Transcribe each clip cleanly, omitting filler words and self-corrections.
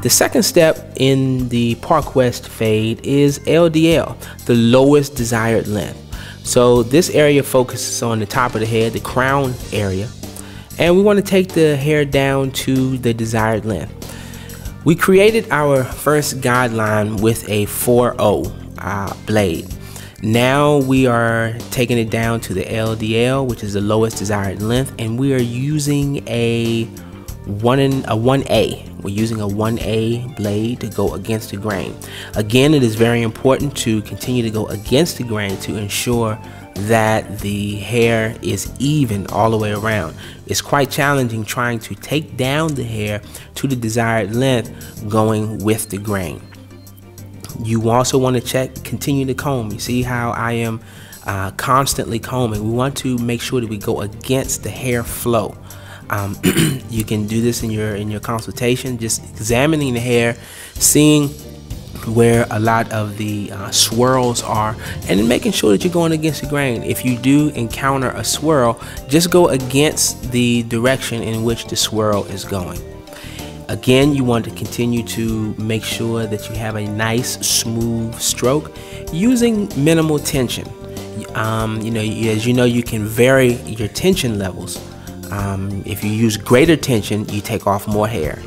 The second step in the Park West fade is LDL, the lowest desired length. So this area focuses on the top of the head, the crown area, and we want to take the hair down to the desired length. We created our first guideline with a 4/0 blade. Now we are taking it down to the LDL, which is the lowest desired length, and we are using a 1A. We're using a 1A blade to go against the grain. Again, it is very important to continue to go against the grain to ensure that the hair is even all the way around. It's quite challenging trying to take down the hair to the desired length going with the grain. You also want to continue to comb. You see how I am constantly combing. We want to make sure that we go against the hair flow. You can do this in your consultation, just examining the hair, seeing where a lot of the swirls are, and then making sure that you're going against the grain. If you do encounter a swirl, just go against the direction in which the swirl is going. Again, you want to continue to make sure that you have a nice smooth stroke using minimal tension. As you know, you can vary your tension levels. If you use greater tension, you take off more hair.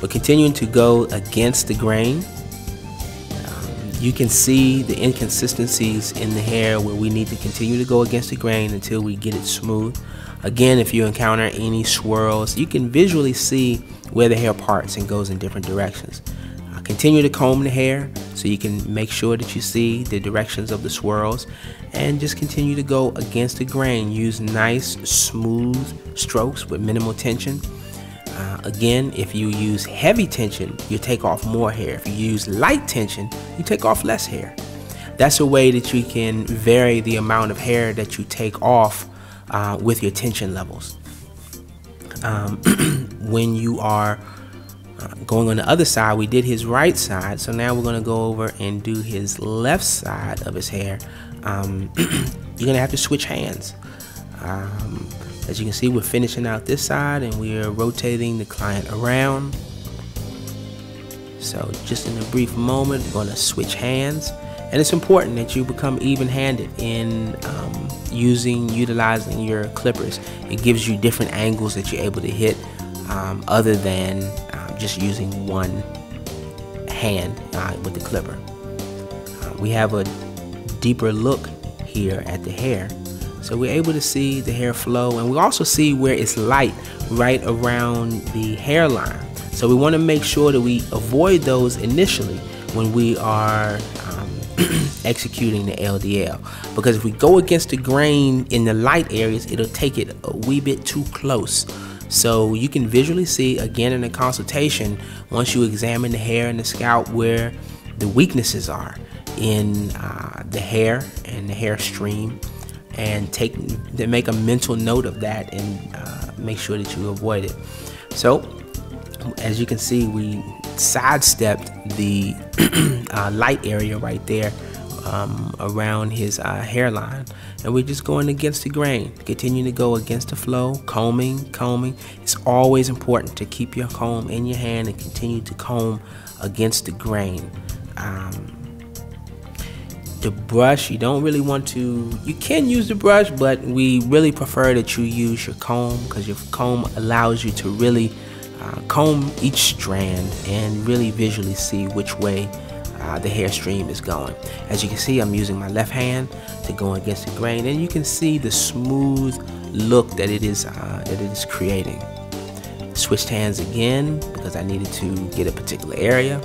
But continuing to go against the grain, you can see the inconsistencies in the hair where we need to continue to go against the grain until we get it smooth. Again, if you encounter any swirls, you can visually see where the hair parts and goes in different directions. Continue to comb the hair so you can make sure that you see the directions of the swirls, and just continue to go against the grain. Use nice smooth strokes with minimal tension. Again, if you use heavy tension, you take off more hair. If you use light tension, you take off less hair. That's a way that you can vary the amount of hair that you take off with your tension levels. When you are going on the other side, we did his right side, so now we're going to go over and do his left side of his hair. You're going to have to switch hands. As you can see, we're finishing out this side and we're rotating the client around. So just in a brief moment, we're going to switch hands, and it's important that you become even-handed in utilizing your clippers. It gives you different angles that you're able to hit other than just using one hand with the clipper. We have a deeper look here at the hair, so we're able to see the hair flow, and we also see where it's light right around the hairline. So we want to make sure that we avoid those initially when we are executing the LDL, because if we go against the grain in the light areas, it'll take it a wee bit too close. So you can visually see, again in the consultation, once you examine the hair and the scalp, where the weaknesses are in the hair and the hair stream, and make a mental note of that and make sure that you avoid it. So as you can see, we sidestepped the light area right there around his hairline, and we're just going against the grain. Continue to go against the flow, combing. It's always important to keep your comb in your hand and continue to comb against the grain. The brush, you don't really want to, you can use the brush, but we really prefer that you use your comb, because your comb allows you to really comb each strand and really visually see which way the hair stream is going. As you can see, I'm using my left hand to go against the grain, and you can see the smooth look that it is creating. Switched hands again because I needed to get a particular area.